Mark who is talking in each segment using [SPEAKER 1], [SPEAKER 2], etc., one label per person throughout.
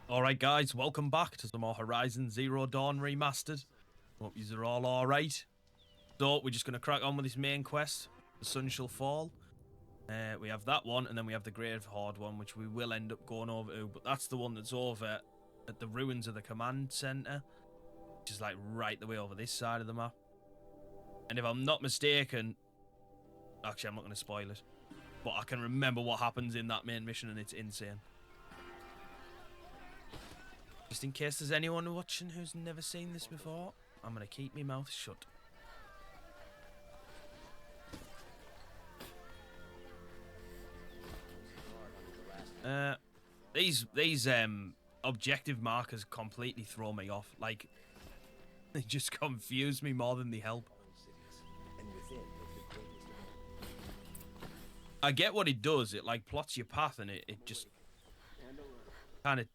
[SPEAKER 1] Alright guys, welcome back to some more Horizon Zero Dawn Remastered. Hope yous are all alright. So, we're just going to crack on with this main quest. The sun shall fall. We have that one, and then we have the Grave Horde one, which we will end up going over to. But that's the one that's over at the ruins of the command center, which is like right the way over this side of the map. And if I'm not mistaken, actually I'm not going to spoil it, but I can remember what happens in that main mission, and it's insane. Just in case there's anyone watching who's never seen this before, I'm going to keep my mouth shut. These objective markers completely throw me off. Like, they just confuse me more than they help. I get what it does. It like plots your path, and it just kind of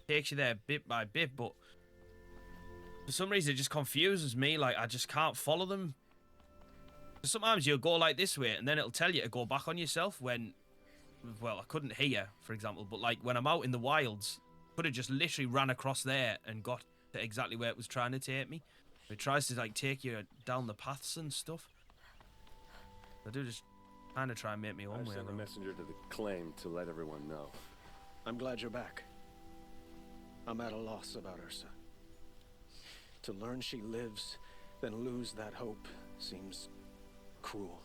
[SPEAKER 1] takes you there bit by bit, but for some reason it just confuses me. Like, I just can't follow them. Sometimes you'll go like this way and then it'll tell you to go back on yourself when, well, I couldn't hear, for example, but like when I'm out in the wilds, could have just literally ran across there and got to exactly where it was trying to take me. It tries to like take you down the paths and stuff. I do just kind of try and make me own way.
[SPEAKER 2] I sent a messenger to the claim to let everyone know.
[SPEAKER 3] I'm glad you're back. I'm at a loss about Ursa. To learn she lives, then lose that hope seems cruel.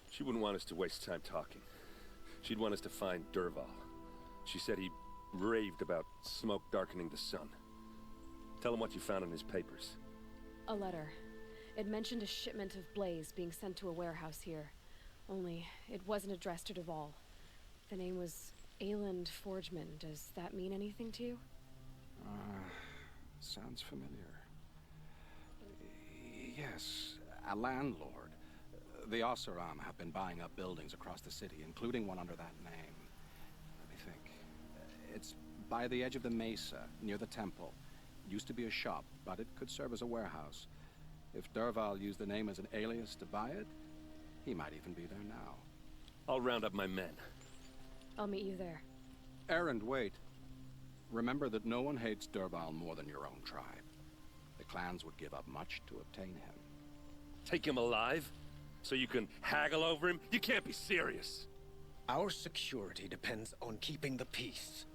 [SPEAKER 2] She wouldn't want us to waste time talking. She'd want us to find Dervahl. She said he raved about smoke darkening the sun. Tell him what you found in his papers.
[SPEAKER 4] A letter. It mentioned a shipment of blaze being sent to a warehouse here. Only, it wasn't addressed to Dervahl. The name was Ayland Forgeman. Does that mean anything to you?
[SPEAKER 5] Sounds familiar. Yes, a landlord. The Oseram have been buying up buildings across the city, including one under that name. Let me think. It's by the edge of the mesa, near the temple. Used to be a shop, but it could serve as a warehouse. If Dervahl used the name as an alias to buy it, he might even be there now.
[SPEAKER 2] I'll round up my men.
[SPEAKER 4] I'll meet you there.
[SPEAKER 5] Erend, wait. Remember that no one hates Dervahl more than your own tribe. The clans would give up much to obtain him.
[SPEAKER 2] Take him alive? So you can haggle over him? You can't be serious.
[SPEAKER 3] Our security depends on keeping the peace.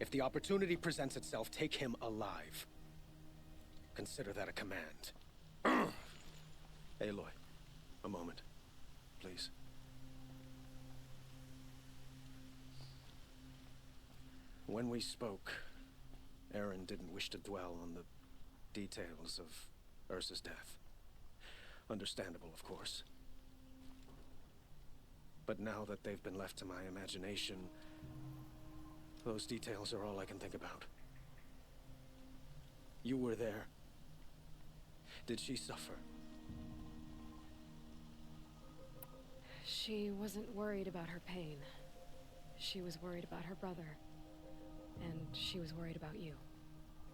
[SPEAKER 3] If the opportunity presents itself, take him alive. Consider that a command. Aloy, a moment, please. When we spoke, Erend didn't wish to dwell on the details of Ursa's death. Understandable, of course. But now that they've been left to my imagination, those details are all I can think about. You were there. Did she suffer?
[SPEAKER 4] She wasn't worried about her pain. She was worried about her brother. And she was worried about you.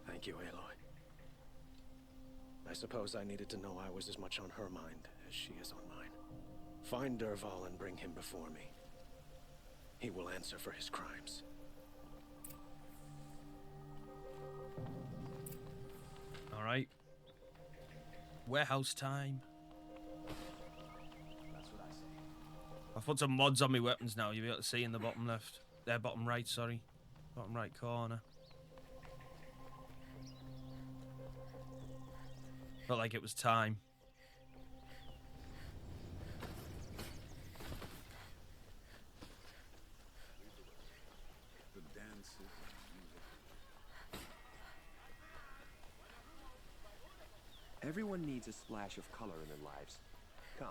[SPEAKER 3] Thank you, Aloy. I suppose I needed to know I was as much on her mind as she is on mine. Find Dervahl and bring him before me. He will answer for his crimes.
[SPEAKER 1] Alright. Warehouse time.
[SPEAKER 3] That's what I say.
[SPEAKER 1] I've put some mods on my weapons now. You'll be able to see in the bottom left. Bottom right, sorry. Bottom right corner. Felt like it was time.
[SPEAKER 6] The dances.
[SPEAKER 7] Everyone needs a splash of color in their lives. Come,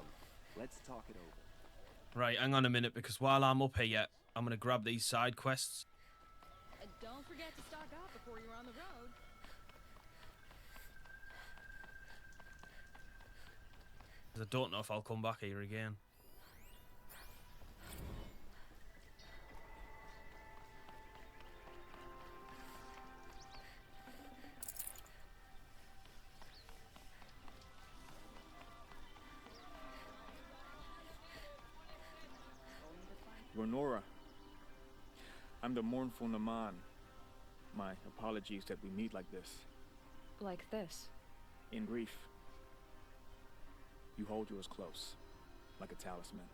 [SPEAKER 7] let's talk it over.
[SPEAKER 1] Right, hang on a minute, because while I'm up here, I'm going to grab these side quests.
[SPEAKER 8] And don't forget to stock up before you're on the road.
[SPEAKER 1] I don't know if I'll come back here again.
[SPEAKER 6] Ronora. I'm
[SPEAKER 9] am the mournful Naman. My apologies that we meet like this.
[SPEAKER 4] Like this.
[SPEAKER 9] In grief. You hold yours close, like a talisman.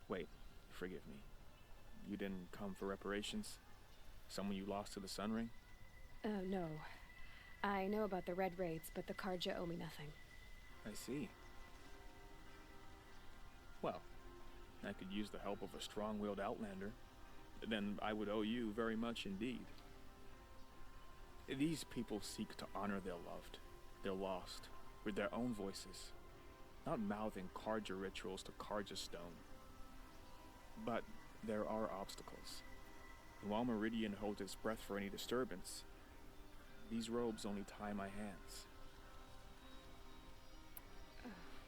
[SPEAKER 9] Wait, forgive me. You didn't come for reparations? Someone you lost to the Sun Ring?
[SPEAKER 4] No. I know about the Red Raids, but the Karja owe me nothing.
[SPEAKER 9] I see. Well, I could use the help of a strong-willed outlander. Then I would owe you very much indeed. These people seek to honor their loved, their lost, with their own voices, not mouthing Karja rituals to Karja stone. But there are obstacles. And while Meridian holds its breath for any disturbance, these robes only tie my hands.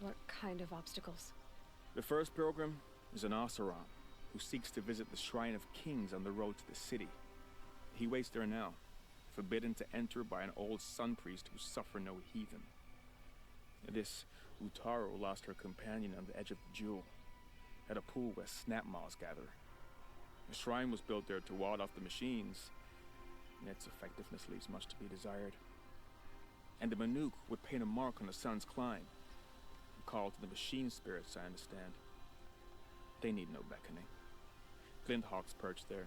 [SPEAKER 4] What kind of obstacles?
[SPEAKER 9] The first pilgrim is an Oseram who seeks to visit the Shrine of Kings on the road to the city. He waits there now, forbidden to enter by an old sun priest who suffer no heathen. This Utaro lost her companion on the edge of the jewel, at a pool where snap moths gather. The shrine was built there to ward off the machines, and its effectiveness leaves much to be desired. And the Manuk would paint a mark on the sun's climb, a call to the machine spirits, I understand. They need no beckoning. Glint hawks perch there,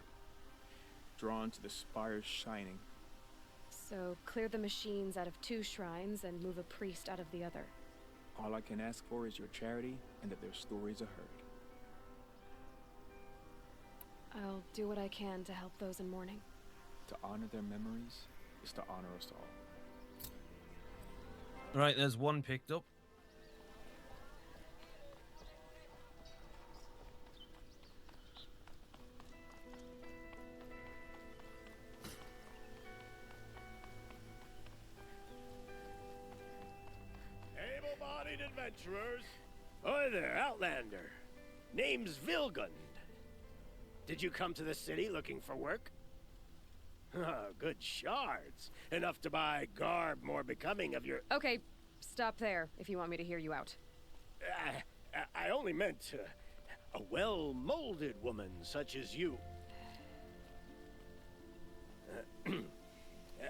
[SPEAKER 9] drawn to the spires shining.
[SPEAKER 4] So clear the machines out of 2 shrines and move a priest out of the other.
[SPEAKER 9] All I can ask for is your charity and that their stories are heard.
[SPEAKER 4] I'll do what I can to help those in mourning.
[SPEAKER 9] To honor their memories is to honor us all.
[SPEAKER 1] Right, there's one picked up.
[SPEAKER 10] Able-bodied adventurers. Oi there, Outlander. Name's Vilgund. Did you come to the city looking for work? Good shards. Enough to buy garb more becoming of your...
[SPEAKER 4] Okay, stop there if you want me to hear you out.
[SPEAKER 10] I only meant a well-molded woman such as you.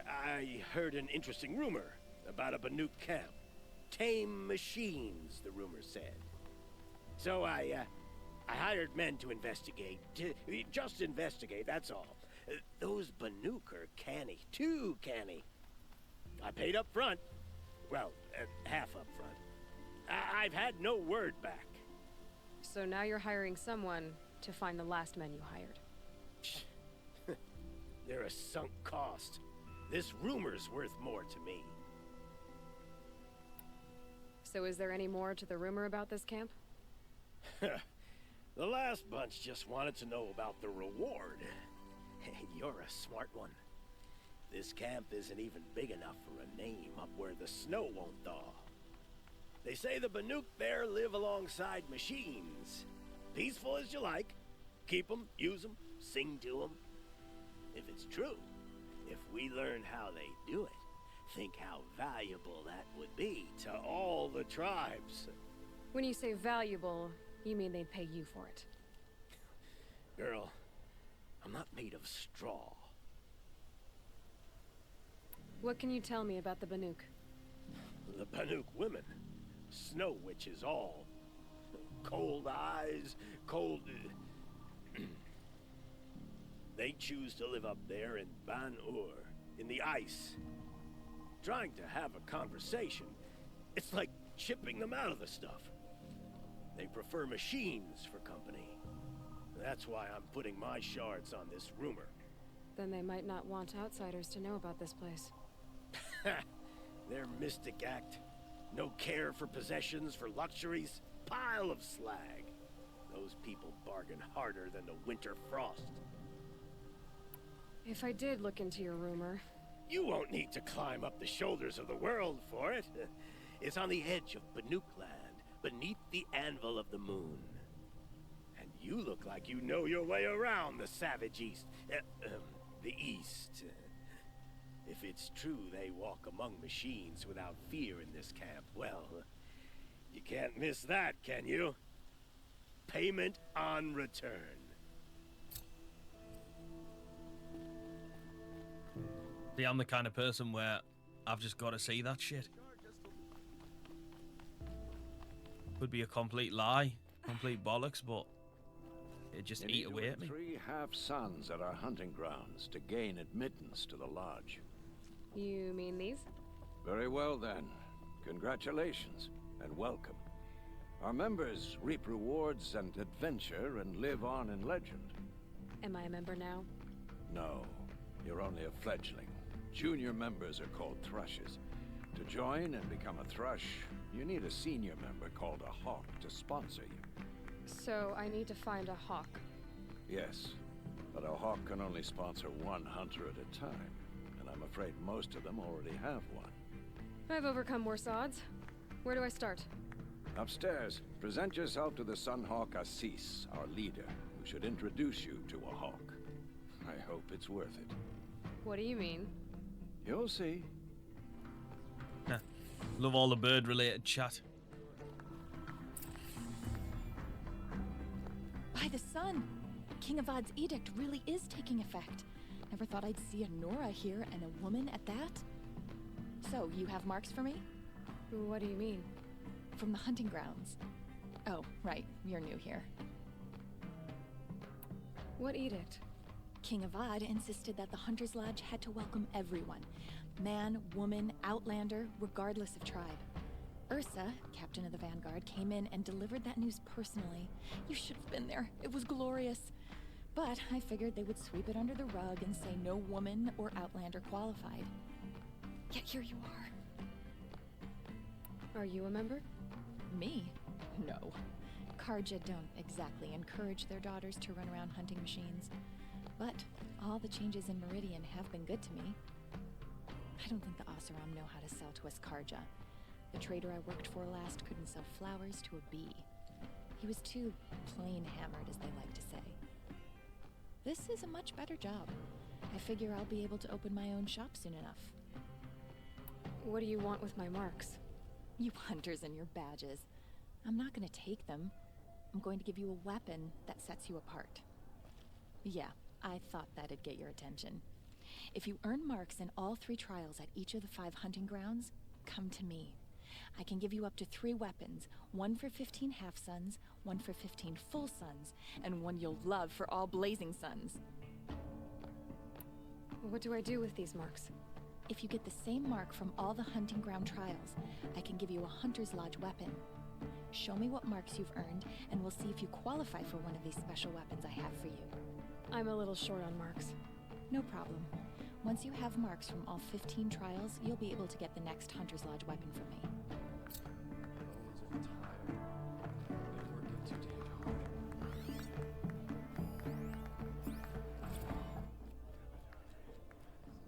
[SPEAKER 10] I heard an interesting rumor about a Banuk camp. Tame machines, the rumor said. So I hired men to investigate. Just investigate, that's all. Those Banuk are canny. Too canny. I paid up front. Well, half up front. I've had no word back.
[SPEAKER 4] So now you're hiring someone to find the last men you hired.
[SPEAKER 10] They're a sunk cost. This rumor's worth more to me.
[SPEAKER 4] So is there any more to the rumor about this camp?
[SPEAKER 10] The last bunch just wanted to know about the reward. You're a smart one. This camp isn't even big enough for a name up where the snow won't thaw. They say the Banuk there live alongside machines. Peaceful as you like. Keep them, use them, sing to them. If it's true, if we learn how they do it, think how valuable that would be to all the tribes.
[SPEAKER 4] When you say valuable, you mean they'd pay you for it.
[SPEAKER 10] Girl, I'm not made of straw.
[SPEAKER 4] What can you tell me about the Banuk?
[SPEAKER 10] The Banuk women. Snow witches all. Cold eyes, cold... They choose to live up there in Ban-Ur, in the ice. Trying to have a conversation, it's like chipping them out of the stuff. They prefer machines for company. That's why I'm putting my shards on this rumor.
[SPEAKER 4] Then they might not want outsiders to know about this place.
[SPEAKER 10] Their mystic act. No care for possessions, for luxuries. Pile of slag. Those people bargain harder than the winter frost.
[SPEAKER 4] If I did look into your rumor...
[SPEAKER 10] You won't need to climb up the shoulders of the world for it. It's on the edge of Banuk land, beneath the anvil of the moon. And you look like you know your way around the savage east. The east. If it's true they walk among machines without fear in this camp, well, you can't miss that, can you? Payment on return.
[SPEAKER 1] See, I'm the kind of person where I've just got to see that shit. Could be a complete lie, complete bollocks, but it just eat away at me.
[SPEAKER 11] 3 half-sons at our hunting grounds to gain admittance to the lodge.
[SPEAKER 4] You mean these?
[SPEAKER 11] Very well then. Congratulations and welcome. Our members reap rewards and adventure and live on in legend.
[SPEAKER 4] Am I a member now?
[SPEAKER 11] No, you're only a fledgling. Junior members are called thrushes. To join and become a thrush, you need a senior member called a hawk to sponsor you.
[SPEAKER 4] So I need to find a hawk.
[SPEAKER 11] Yes, but a hawk can only sponsor one hunter at a time, and I'm afraid most of them already have one.
[SPEAKER 4] I've overcome worse odds. Where do I start?
[SPEAKER 11] Upstairs, present yourself to the Sunhawk Assis, our leader, who should introduce you to a hawk. I hope it's worth it.
[SPEAKER 4] What do you mean?
[SPEAKER 11] You'll see.
[SPEAKER 1] Love all the bird-related chat.
[SPEAKER 12] By the sun! King Avad's edict really is taking effect. Never thought I'd see a Nora here and a woman at that. So, you have marks for me?
[SPEAKER 4] What do you mean?
[SPEAKER 12] From the hunting grounds. Oh, right. You're new here.
[SPEAKER 4] What edict?
[SPEAKER 12] King Avad insisted that the Hunter's Lodge had to welcome everyone. Man, woman, outlander, regardless of tribe. Ursa, captain of the Vanguard, came in and delivered that news personally. You should have been there. It was glorious. But I figured they would sweep it under the rug and say no woman or outlander qualified. Yet here you are.
[SPEAKER 4] Are you a member?
[SPEAKER 12] Me? No. Karja don't exactly encourage their daughters to run around hunting machines. But all the changes in Meridian have been good to me. I don't think the Oseram know how to sell to us Karja. The trader I worked for last couldn't sell flowers to a bee. He was too plain-hammered, as they like to say. This is a much better job. I figure I'll be able to open my own shop soon enough.
[SPEAKER 4] What do you want with my marks?
[SPEAKER 12] You hunters and your badges. I'm not going to take them. I'm going to give you a weapon that sets you apart. Yeah, I thought that'd get your attention. If you earn marks in all 3 trials at each of the 5 hunting grounds, come to me. I can give you up to 3 weapons, one for 15 half-suns, one for 15 full suns, and one you'll love for all blazing suns.
[SPEAKER 4] What do I do with these marks?
[SPEAKER 12] If you get the same mark from all the hunting ground trials, I can give you a Hunter's Lodge weapon. Show me what marks you've earned, and we'll see if you qualify for one of these special weapons I have for you.
[SPEAKER 4] I'm a little short on marks.
[SPEAKER 12] No problem. Once you have marks from all 15 trials, you'll be able to get the next Hunter's Lodge weapon from me.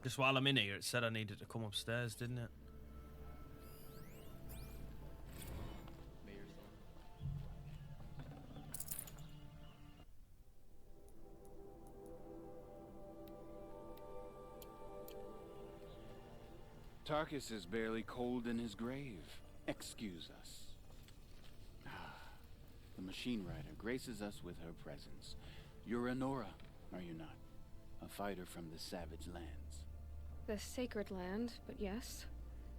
[SPEAKER 1] Just while I'm in here, it said I needed to come upstairs, didn't it?
[SPEAKER 13] Tarkus is barely cold in his grave. Excuse us. The machine rider graces us with her presence. You're a Nora, are you not? A fighter from the savage lands.
[SPEAKER 4] The sacred land, but yes.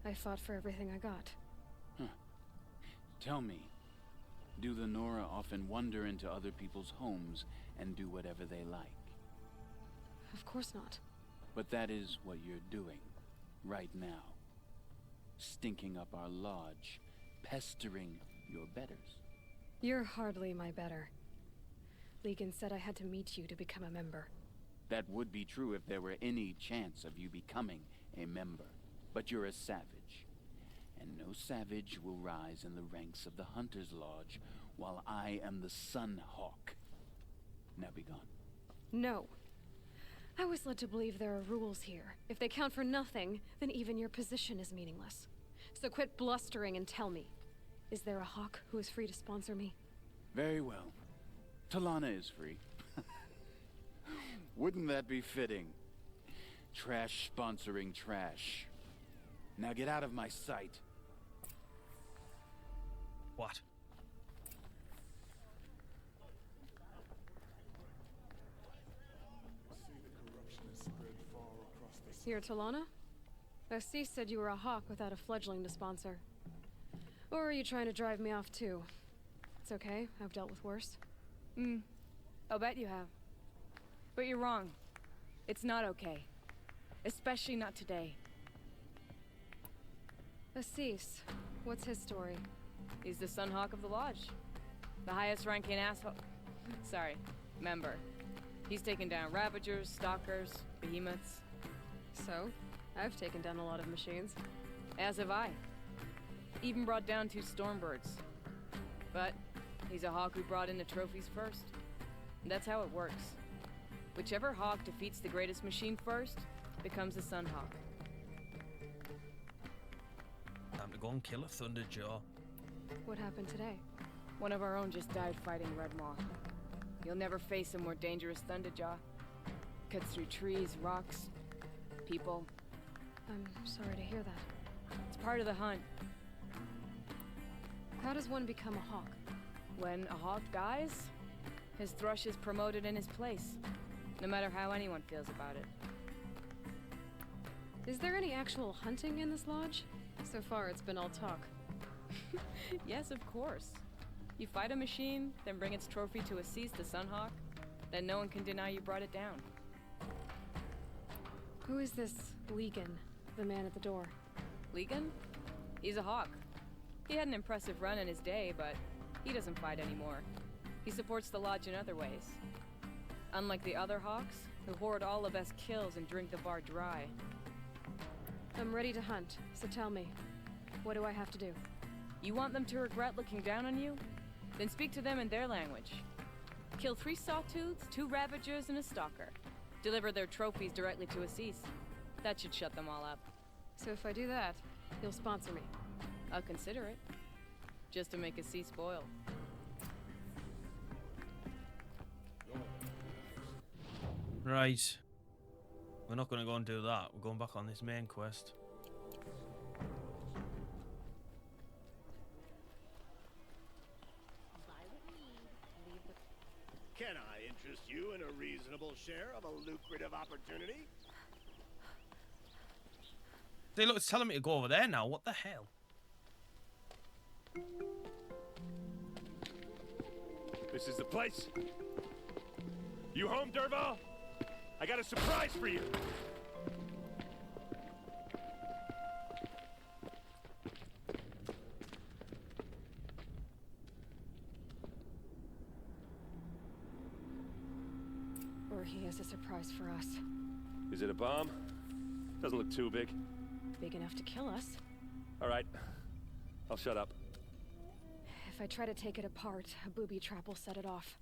[SPEAKER 4] I fought for everything I got.
[SPEAKER 13] Huh. Tell me, do the Nora often wander into other people's homes and do whatever they like?
[SPEAKER 4] Of course not.
[SPEAKER 13] But that is what you're doing. Right now. Stinking up our lodge, pestering your betters.
[SPEAKER 4] You're hardly my better. Legan said I had to meet you to become a member.
[SPEAKER 13] That would be true if there were any chance of you becoming a member. But you're a savage. And no savage will rise in the ranks of the Hunter's Lodge while I am the Sun Hawk. Now be gone.
[SPEAKER 4] No. I was led to believe there are rules here. If they count for nothing, then even your position is meaningless. So quit blustering and tell me, is there a hawk who is free to sponsor me?
[SPEAKER 13] Very well. Talana is free. Wouldn't that be fitting? Trash sponsoring trash. Now get out of my sight.
[SPEAKER 1] What?
[SPEAKER 6] See the corruption has spread far across the
[SPEAKER 4] You're Talana? Assis said you were a hawk without a fledgling to sponsor. Or are you trying to drive me off too? It's okay, I've dealt with worse.
[SPEAKER 8] I'll bet you have. But you're wrong. It's not okay. Especially not today.
[SPEAKER 4] Assis, what's his story?
[SPEAKER 8] He's the Sunhawk of the Lodge. The highest ranking asshole... Sorry, member. He's taken down Ravagers, Stalkers, Behemoths.
[SPEAKER 4] So, I've taken down a lot of machines.
[SPEAKER 8] As have I. Even brought down 2 Stormbirds. But he's a hawk who brought in the trophies first. And that's how it works. Whichever hawk defeats the greatest machine first becomes the Sunhawk.
[SPEAKER 1] Time to go and kill a Thunderjaw.
[SPEAKER 4] What happened today?
[SPEAKER 8] One of our own just died fighting Red Maw. You'll never face a more dangerous Thunderjaw. Cuts through trees, rocks, people.
[SPEAKER 4] I'm sorry to hear that.
[SPEAKER 8] It's part of the hunt.
[SPEAKER 4] How does one become a hawk?
[SPEAKER 8] When a hawk dies, his thrush is promoted in his place, no matter how anyone feels about it.
[SPEAKER 4] Is there any actual hunting in this lodge? So far, it's been all talk.
[SPEAKER 8] Yes, of course. You fight a machine, then bring its trophy to Assis the Sunhawk, then no one can deny you brought it down.
[SPEAKER 4] Who is this Legan, the man at the door?
[SPEAKER 8] Legan? He's a hawk. He had an impressive run in his day, but he doesn't fight anymore. He supports the lodge in other ways. Unlike the other hawks, who hoard all the best kills and drink the bar dry.
[SPEAKER 4] I'm ready to hunt, so tell me, what do I have to do?
[SPEAKER 8] You want them to regret looking down on you? Then speak to them in their language. Kill 3 Sawtooths, 2 Ravagers, and a Stalker. Deliver their trophies directly to Assis. That should shut them all up.
[SPEAKER 4] So if I do that, you'll sponsor me?
[SPEAKER 8] I'll consider it. Just to make Assis spoil.
[SPEAKER 1] Right. We're not going to go and do that. We're going back on this main quest.
[SPEAKER 10] Can I interest you in a reasonable share of a lucrative opportunity?
[SPEAKER 1] See, look, it's telling me to go over there now. What the hell?
[SPEAKER 2] This is the place. You home, Dervahl? I got a surprise for you.
[SPEAKER 4] Or he has a surprise for us.
[SPEAKER 2] Is it a bomb? Doesn't look too big.
[SPEAKER 4] Big enough to kill us.
[SPEAKER 2] All right. I'll shut up.
[SPEAKER 4] If I try to take it apart, a booby trap will set it off.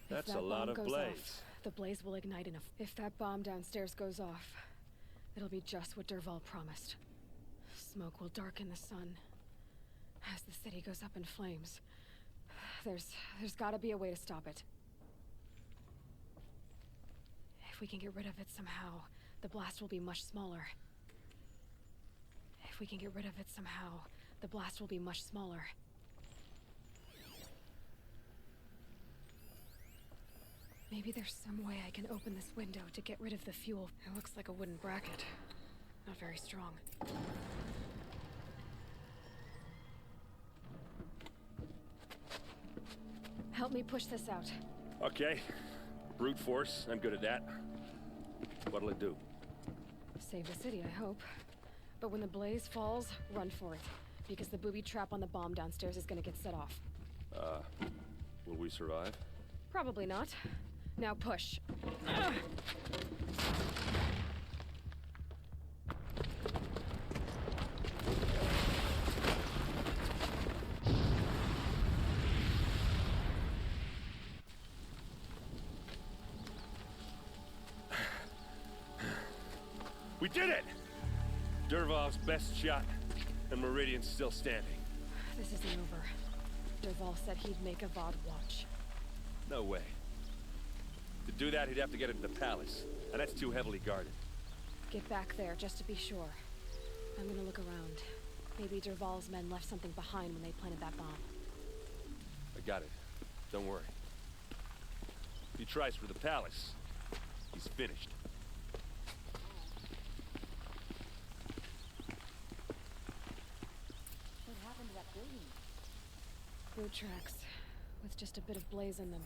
[SPEAKER 2] That's a lot of blaze.
[SPEAKER 4] The blaze will ignite enough. If that bomb downstairs goes off, it'll be just what Dervahl promised. Smoke will darken the sun as the city goes up in flames. There's gotta be a way to stop it. If we can get rid of it somehow, the blast will be much smaller. If we can get rid of it somehow, the blast will be much smaller. Maybe there's some way I can open this window to get rid of the fuel. It looks like a wooden bracket. Not very strong. Help me push this out.
[SPEAKER 2] Okay. Brute force. I'm good at that. What'll it do?
[SPEAKER 4] Save the city, I hope. But when the blaze falls, run for it. Because the booby trap on the bomb downstairs is gonna get set off.
[SPEAKER 2] Will we survive?
[SPEAKER 4] Probably not. Now push.
[SPEAKER 2] We did it! Dervahl's best shot, and Meridian's still standing.
[SPEAKER 4] This isn't over. Dervahl said he'd make a VOD watch.
[SPEAKER 2] No way. To do that, he'd have to get into the palace, and that's too heavily guarded.
[SPEAKER 4] Get back there, just to be sure. I'm gonna look around. Maybe Dervahl's men left something behind when they planted that bomb.
[SPEAKER 2] I got it. Don't worry. If he tries for the palace, he's finished.
[SPEAKER 8] What happened to that building?
[SPEAKER 4] Boot tracks, with just a bit of blaze in them.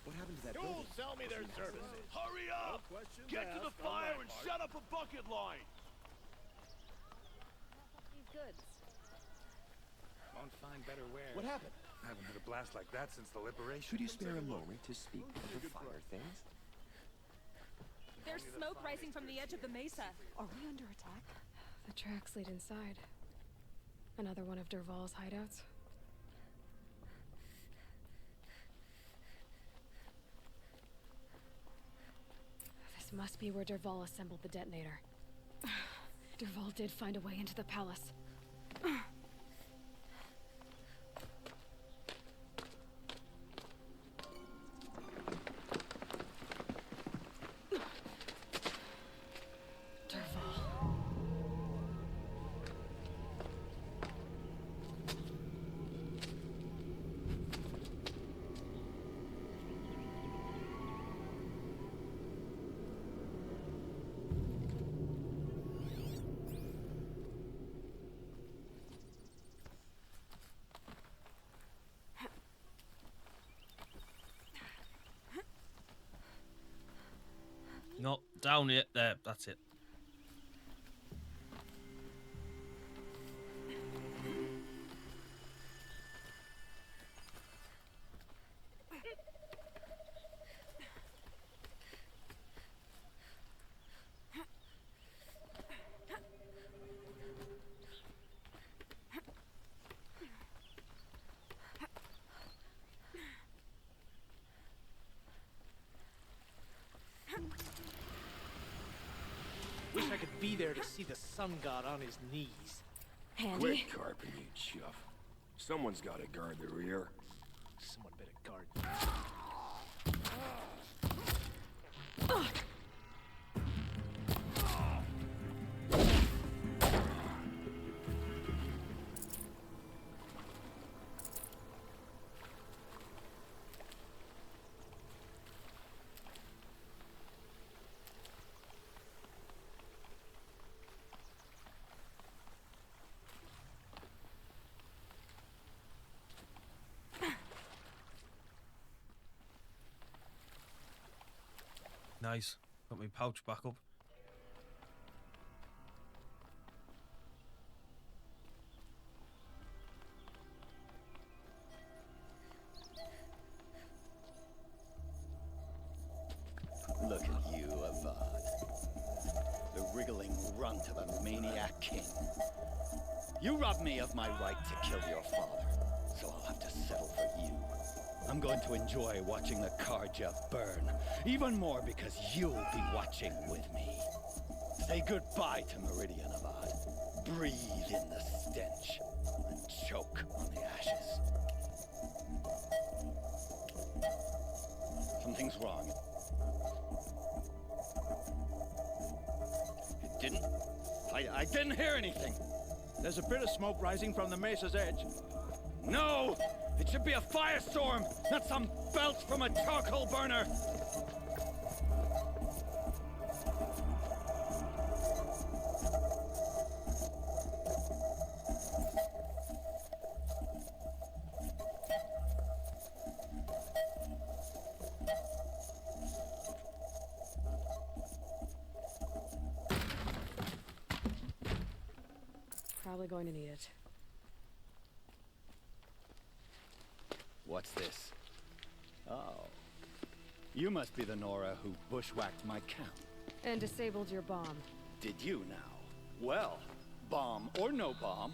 [SPEAKER 7] What happened to that
[SPEAKER 10] You'll
[SPEAKER 7] building?
[SPEAKER 10] sell me their services.
[SPEAKER 6] Hurry up! Get to the fire and shut up a bucket line!
[SPEAKER 8] These goods.
[SPEAKER 5] Won't find better wear.
[SPEAKER 7] What happened?
[SPEAKER 6] I haven't had a blast like that since the liberation.
[SPEAKER 7] Could you spare a moment to speak of the fire things?
[SPEAKER 14] There's smoke rising from the edge of the mesa. Are we under attack?
[SPEAKER 4] The tracks lead inside. Another one of Dervahl's hideouts. This must be where Dervahl assembled the detonator. Dervahl did find a way into the palace.
[SPEAKER 1] No, down it. There, that's it.
[SPEAKER 3] Wish I could be there to see the sun god on his knees.
[SPEAKER 4] Handy.
[SPEAKER 2] Quit carping, you chuff. Someone's got to guard the rear.
[SPEAKER 3] Someone better guard.
[SPEAKER 1] Nice. Got my pouch back up.
[SPEAKER 10] Look at you, Avad. The wriggling runt of a maniac king. You robbed me of my right to kill your father, so I'll have to settle for you. I'm going to enjoy watching the Karja burn, even more because you'll be watching with me. Say goodbye to Meridian, Avad. Breathe in the stench and choke on the ashes. Something's wrong. It didn't. I didn't hear anything.
[SPEAKER 5] There's a bit of smoke rising from the mesa's edge.
[SPEAKER 10] No! It should be a firestorm, not some belch from a charcoal burner!
[SPEAKER 4] Probably going to need it.
[SPEAKER 10] What's this? Oh. You must be the Nora who bushwhacked my camp.
[SPEAKER 4] And disabled your bomb.
[SPEAKER 10] Did you now? Well, bomb or no bomb,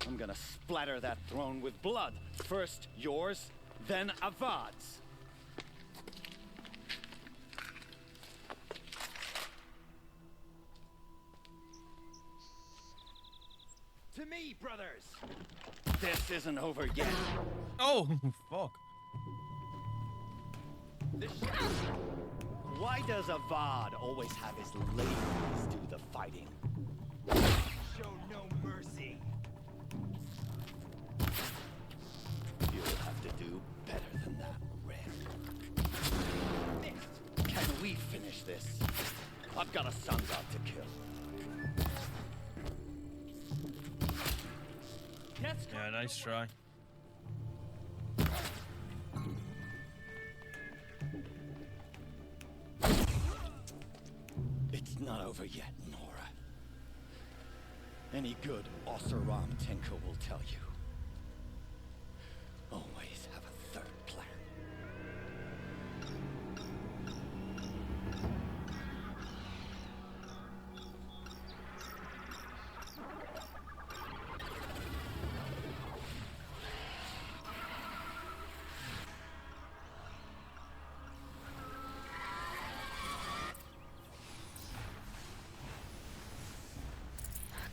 [SPEAKER 10] I'm gonna splatter that throne with blood. First yours, then Avad's.
[SPEAKER 11] To me, brothers!
[SPEAKER 10] This isn't over yet.
[SPEAKER 1] Oh, fuck.
[SPEAKER 6] Why does Avad always have his ladies do the fighting? Show no mercy. You'll have to do better than that, Red. Can we finish this? I've got a sun god to kill.
[SPEAKER 1] Yeah, nice try.
[SPEAKER 6] It's not over yet, Nora. Any good Oseram tinker will tell you. Always have a third plan.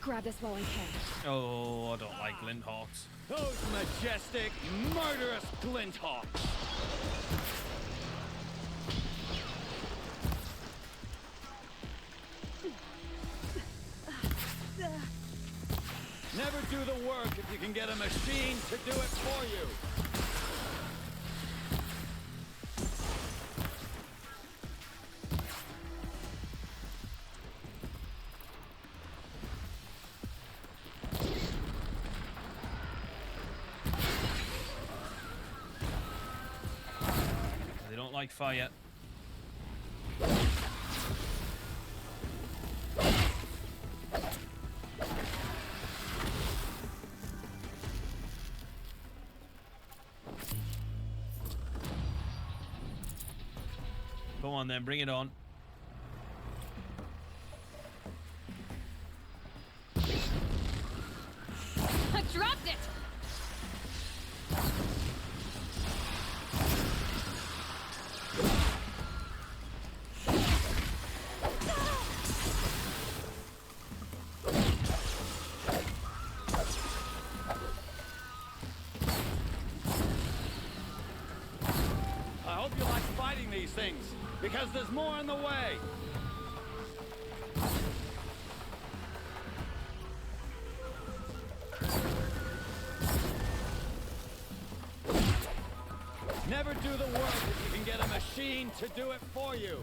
[SPEAKER 4] Grab this while I can.
[SPEAKER 1] Oh, I don't like Glint-Hawks.
[SPEAKER 6] Those majestic, murderous Glint-Hawks! Never do the work if you can get a machine to do it for you!
[SPEAKER 1] They don't like fire. Come on then, bring it on.
[SPEAKER 4] I dropped it!
[SPEAKER 6] I hope you like fighting these things, because there's more in the way! Never do the work if you can get a machine to do it for you!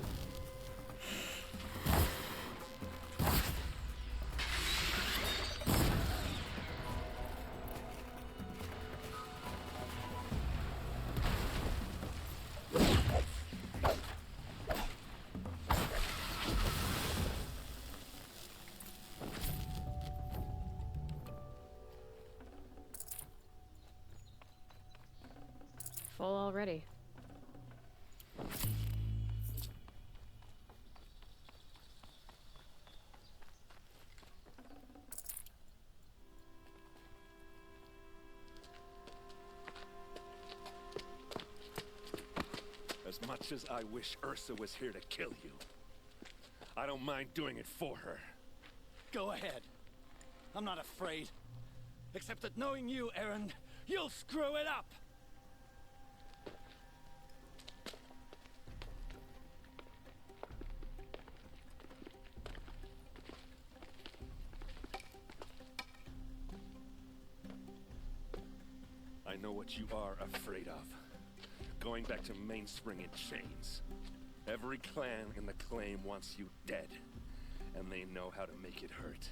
[SPEAKER 4] Full already.
[SPEAKER 2] As much as I wish Ursa was here to kill you, I don't mind doing it for her.
[SPEAKER 6] Go ahead. I'm not afraid. Except that knowing you, Aaron, you'll screw it up!
[SPEAKER 2] I know what you are afraid of. Going back to Mainspring in chains. Every clan in the claim wants you dead. And they know how to make it hurt.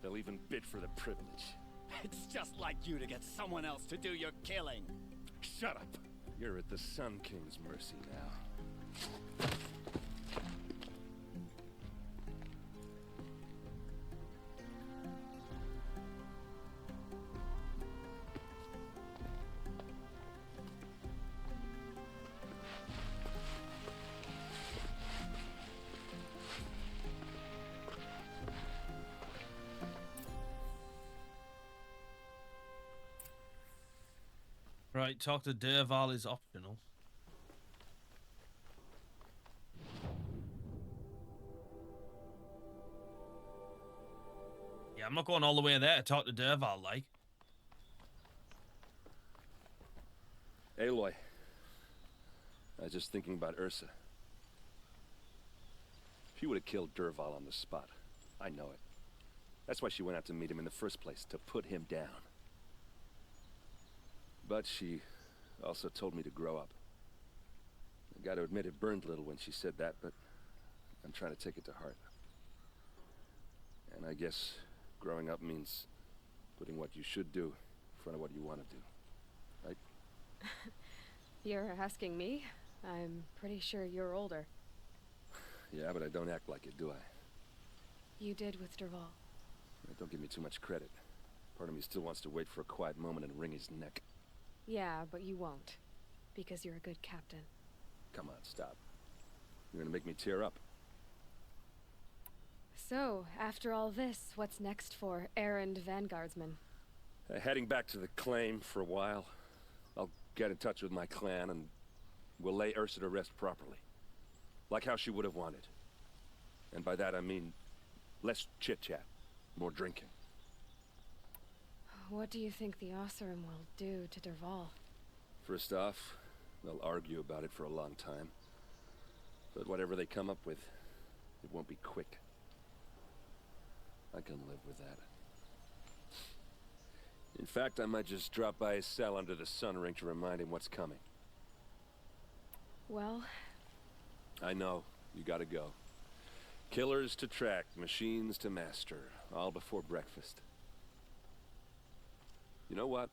[SPEAKER 2] They'll even bid for the privilege.
[SPEAKER 6] It's just like you to get someone else to do your killing.
[SPEAKER 2] Shut up! You're at the Sun King's mercy now.
[SPEAKER 1] Right, talk to Dervahl is optional. Yeah, I'm not going all the way there to talk to Dervahl, like.
[SPEAKER 2] Aloy. I was just thinking about Ursa. She would have killed Dervahl on the spot. I know it. That's why she went out to meet him in the first place, to put him down. But she also told me to grow up. I gotta admit it burned a little when she said that, but I'm trying to take it to heart. And I guess growing up means putting what you should do in front of what you want to do. Right?
[SPEAKER 4] You're asking me? I'm pretty sure you're older.
[SPEAKER 2] Yeah, but I don't act like it, do I?
[SPEAKER 4] You did with Dervahl.
[SPEAKER 2] Don't give me too much credit. Part of me still wants to wait for a quiet moment and wring his neck.
[SPEAKER 4] Yeah, but you won't. Because you're a good captain.
[SPEAKER 2] Come on, stop. You're gonna make me tear up.
[SPEAKER 4] So, after all this, what's next for errand vanguardsman?
[SPEAKER 2] Heading back to the claim for a while. I'll get in touch with my clan and we'll lay Ursa to rest properly. Like how she would have wanted. And by that I mean less chit-chat, more drinking.
[SPEAKER 4] What do you think the Oseram will do to Dervahl?
[SPEAKER 2] First off, they'll argue about it for a long time. But whatever they come up with, it won't be quick. I can live with that. In fact, I might just drop by his cell under the sun ring to remind him what's coming.
[SPEAKER 4] Well...
[SPEAKER 2] I know. You gotta go. Killers to track, machines to master. All before breakfast. You know what?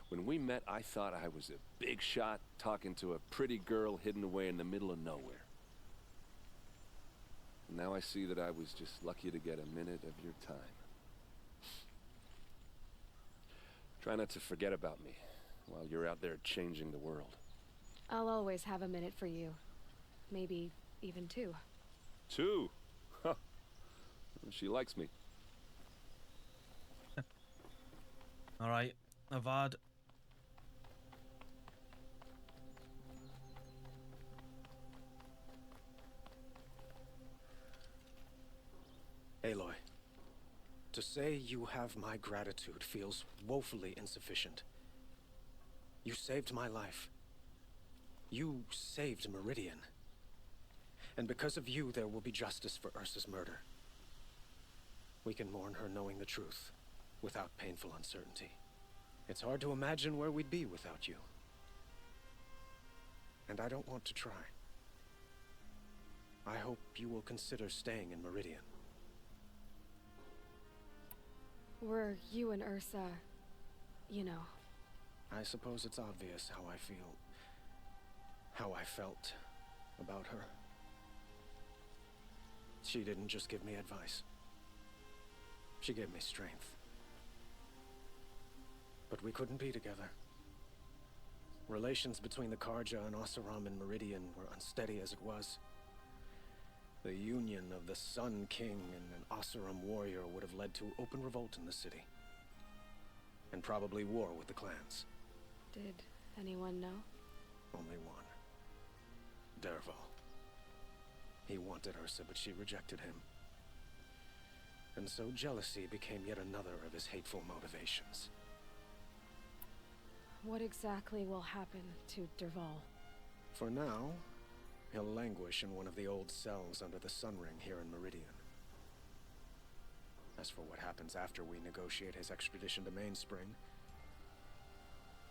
[SPEAKER 2] When we met, I thought I was a big shot talking to a pretty girl hidden away in the middle of nowhere. Now I see that I was just lucky to get a minute of your time. Try not to forget about me while you're out there changing the world.
[SPEAKER 4] I'll always have a minute for you. Maybe even two.
[SPEAKER 2] Two? Huh. She likes me.
[SPEAKER 1] Alright, Avad.
[SPEAKER 3] Aloy, to say you have my gratitude feels woefully insufficient. You saved my life. You saved Meridian. And because of you, there will be justice for Ursa's murder. We can mourn her knowing the truth, without painful uncertainty. It's hard to imagine where we'd be without you. And I don't want to try. I hope you will consider staying in Meridian.
[SPEAKER 4] Were you and Ursa, you know...
[SPEAKER 3] I suppose it's obvious how I feel... how I felt about her. She didn't just give me advice. She gave me strength. But we couldn't be together. Relations between the Karja and Oseram and Meridian were unsteady as it was. The union of the Sun King and an Oseram warrior would have led to open revolt in the city. And probably war with the clans.
[SPEAKER 4] Did anyone know?
[SPEAKER 3] Only one. Dervahl. He wanted Ursa, but she rejected him. And so jealousy became yet another of his hateful motivations.
[SPEAKER 4] What exactly will happen to Dervahl?
[SPEAKER 3] For now, he'll languish in one of the old cells under the Sun Ring here in Meridian. As for what happens after we negotiate his extradition to Mainspring,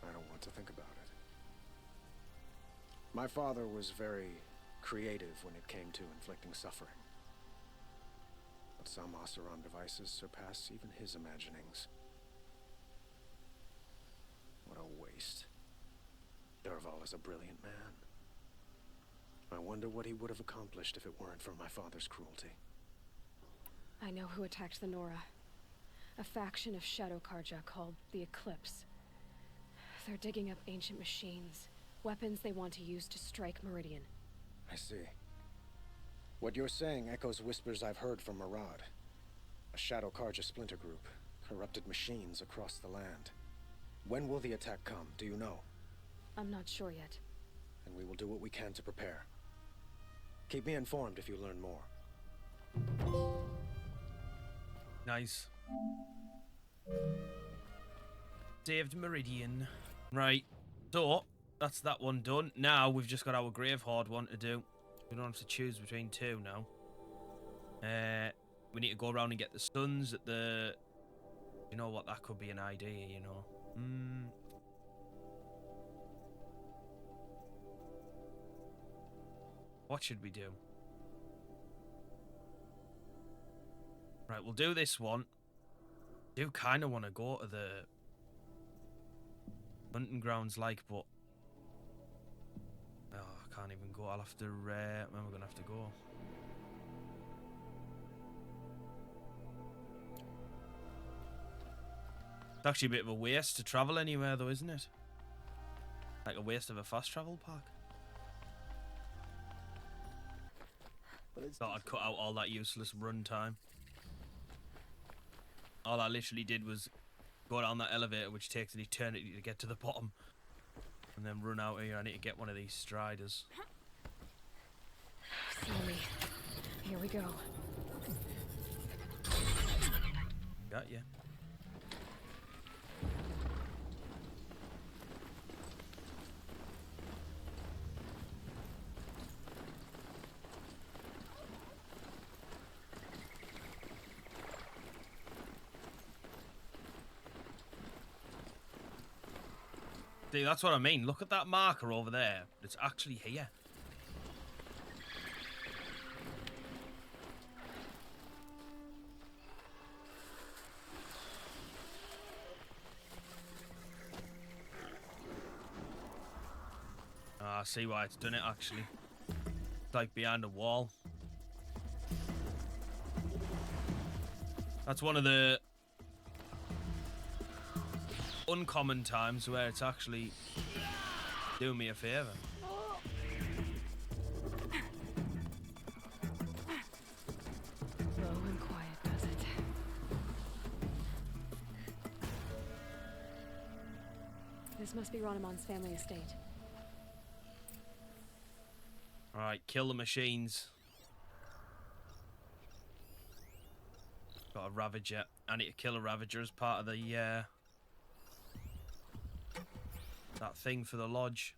[SPEAKER 3] I don't want to think about it. My father was very creative when it came to inflicting suffering. But some Oseram devices surpass even his imaginings. What a waste. Dervahl is a brilliant man. I wonder what he would have accomplished if it weren't for my father's cruelty.
[SPEAKER 4] I know who attacked the Nora. A faction of Shadow Karja called the Eclipse. They're digging up ancient machines, weapons they want to use to strike Meridian.
[SPEAKER 3] I see. What you're saying echoes whispers I've heard from Murad. A Shadow Karja splinter group, corrupted machines across the land. When will the attack come, do you know?
[SPEAKER 4] I'm not sure yet.
[SPEAKER 3] And we will do what we can to prepare. Keep me informed if you learn more.
[SPEAKER 1] Nice. Saved Meridian. Right. So, that's that one done. Now we've just got our Gravehoard one to do. We don't have to choose between two now. We need to go around and get the stuns at the... You know what? That could be an idea, you know. What should we do? Right, we'll do this one. I do kind of want to go to the hunting grounds, like, but... Oh, I can't even go. I'll have to... where am I going to have to go? It's actually a bit of a waste to travel anywhere, though, isn't it? Like a waste of a fast travel pack. Thought I'd cut out all that useless run time. All I literally did was go down that elevator, which takes an eternity to get to the bottom, and then run out here. I need to get one of these striders.
[SPEAKER 4] Slowly. Here we go.
[SPEAKER 1] Got ya. See, that's what I mean. Look at that marker over there. It's actually here. Ah, I see why it's done it, actually. It's like behind a wall. That's one of the uncommon times where it's actually doing me a favor.
[SPEAKER 4] Low and quiet does it. This must be Ronamon's family estate.
[SPEAKER 1] Alright, kill the machines. Got a Ravager. I need to kill a Ravager as part of the that thing for the lodge.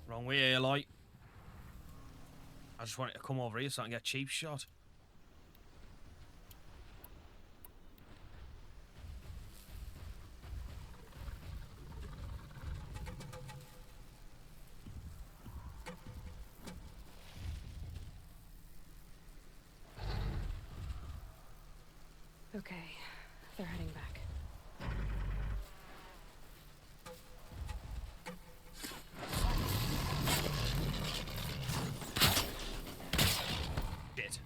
[SPEAKER 1] Wrong way, Aloy. I just wanted to come over here so I can get a cheap shot.
[SPEAKER 4] Okay, they're heading back.
[SPEAKER 1] Shit.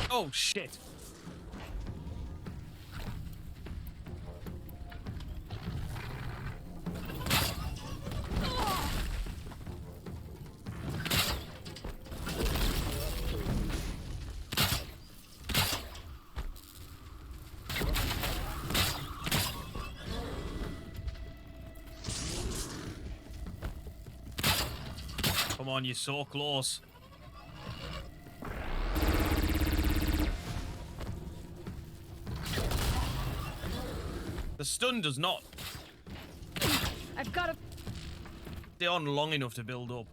[SPEAKER 1] Oh shit. Come on, you're so close. The stun does not
[SPEAKER 4] I've got to...
[SPEAKER 1] stay on long enough to build up.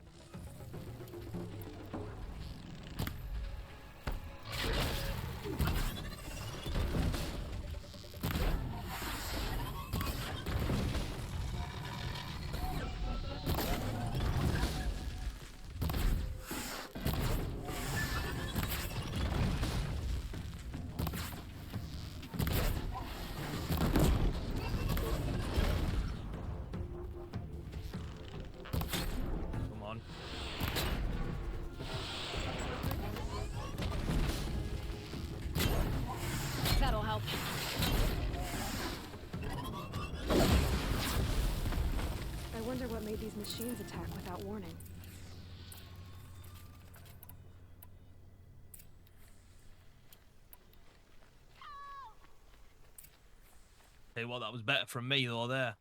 [SPEAKER 4] made these machines attack without warning?
[SPEAKER 1] Hey, well, that was better from me though there.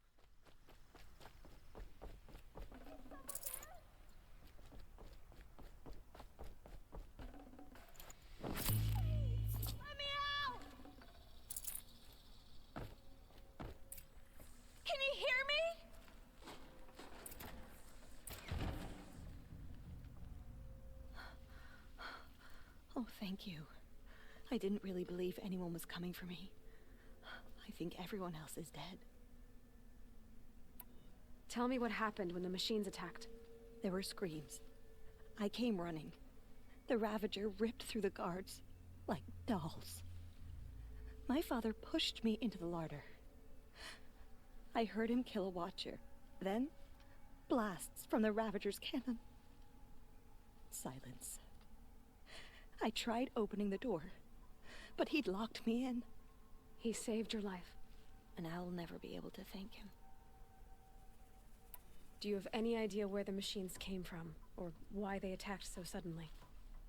[SPEAKER 15] Oh, thank you. I didn't really believe anyone was coming for me. I think everyone else is dead.
[SPEAKER 4] Tell me what happened when the machines attacked.
[SPEAKER 15] There were screams. I came running. The Ravager ripped through the guards like dolls. My father pushed me into the larder. I heard him kill a watcher. Then, blasts from the Ravager's cannon. Silence. I tried opening the door, but he'd locked me in.
[SPEAKER 4] He saved your life.
[SPEAKER 15] And I'll never be able to thank him.
[SPEAKER 4] Do you have any idea where the machines came from, or why they attacked so suddenly?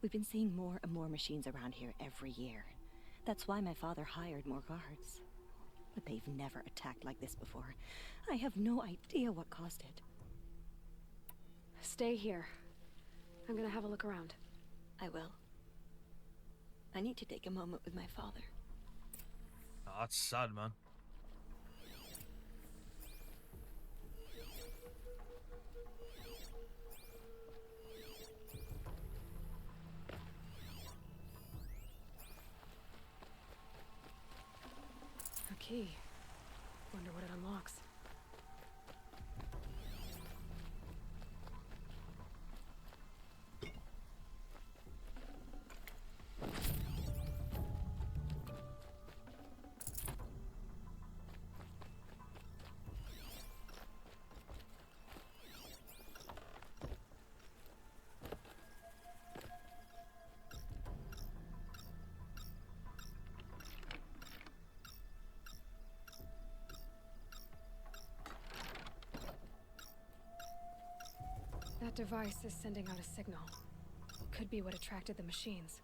[SPEAKER 15] We've been seeing more and more machines around here every year. That's why my father hired more guards. But they've never attacked like this before. I have no idea what caused it.
[SPEAKER 4] Stay here. I'm gonna have a look around.
[SPEAKER 15] I will. I need to take a moment with my father.
[SPEAKER 1] Oh, that's sad, man.
[SPEAKER 4] A key. Wonder what it unlocks. That device is sending out a signal. Could be what attracted the machines.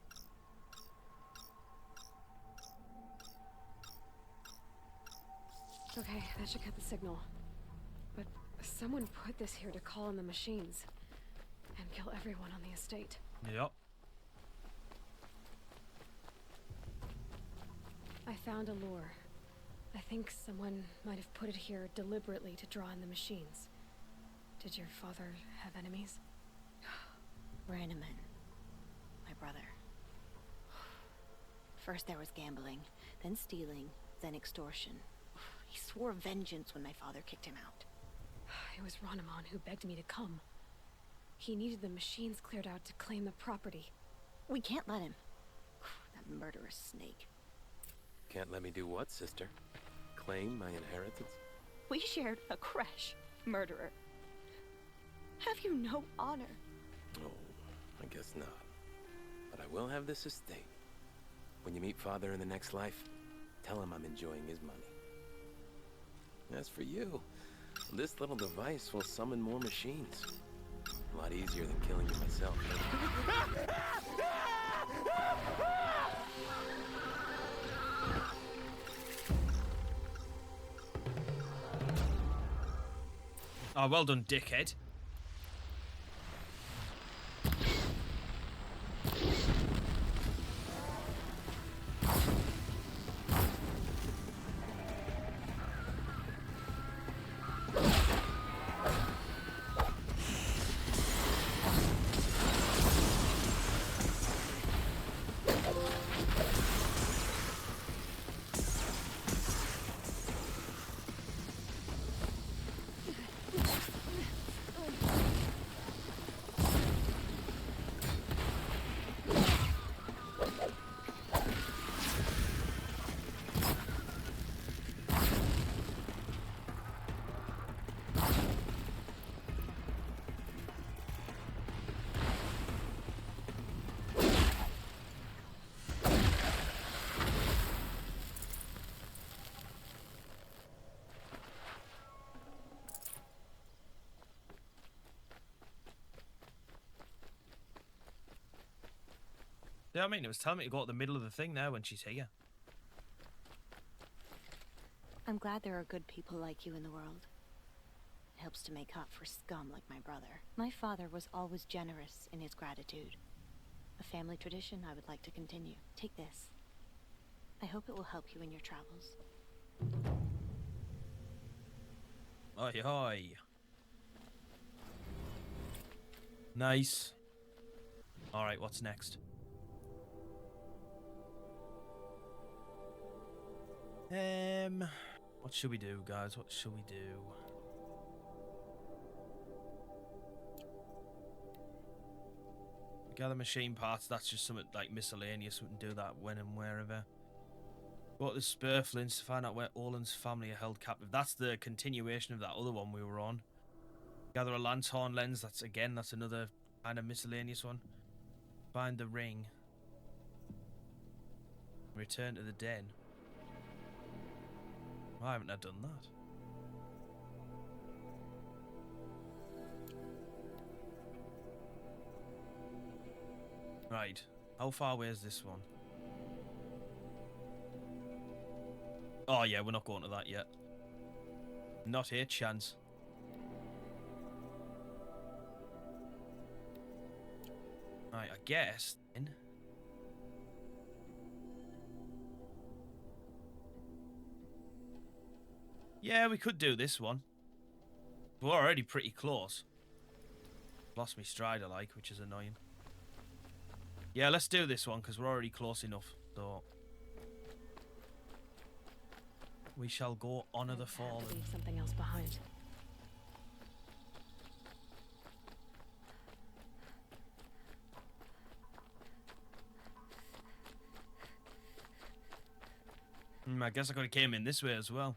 [SPEAKER 4] Okay, that should cut the signal. But someone put this here to call in the machines and kill everyone on the estate.
[SPEAKER 1] Yep.
[SPEAKER 4] I found a lure. I think someone might have put it here deliberately to draw in the machines. Did your father have enemies?
[SPEAKER 15] Rainaman. My brother. First there was gambling, then stealing, then extortion. He swore vengeance when my father kicked him out.
[SPEAKER 4] It was Rainaman who begged me to come. He needed the machines cleared out to claim the property.
[SPEAKER 15] We can't let him. That murderous snake.
[SPEAKER 7] Can't let me do what, sister? Claim my inheritance?
[SPEAKER 15] We shared a creche, murderer. Have you no honor?
[SPEAKER 7] Oh, I guess not. But I will have this estate. When you meet Father in the next life, tell him I'm enjoying his money. As for you, this little device will summon more machines. A lot easier than killing you myself.
[SPEAKER 1] Oh, well done, dickhead. Yeah, I mean, it was telling me to go to the middle of the thing there when she's here.
[SPEAKER 15] I'm glad there are good people like you in the world. It helps to make up for scum like my brother. My father was always generous in his gratitude. A family tradition I would like to continue. Take this. I hope it will help you in your travels.
[SPEAKER 1] Oi, oi. Nice. Alright, what's next? What should we do, guys? What should we do? Gather machine parts, that's just something like miscellaneous. We can do that when and wherever. Go to the Spurflins to find out where Olin's family are held captive. That's the continuation of that other one we were on. Gather a lanthorn lens, that's another kind of miscellaneous one. Find the ring. Return to the den. Why haven't I done that? Right. How far away is this one? Oh yeah, we're not going to that yet. Not a chance. Right, I guess then. Yeah, we could do this one. We're already pretty close. Lost me stride, I like, which is annoying. Yeah, let's do this one, because we're already close enough. So we shall go honor the fallen.
[SPEAKER 4] Leave something else behind.
[SPEAKER 1] I guess I could have came in this way as well.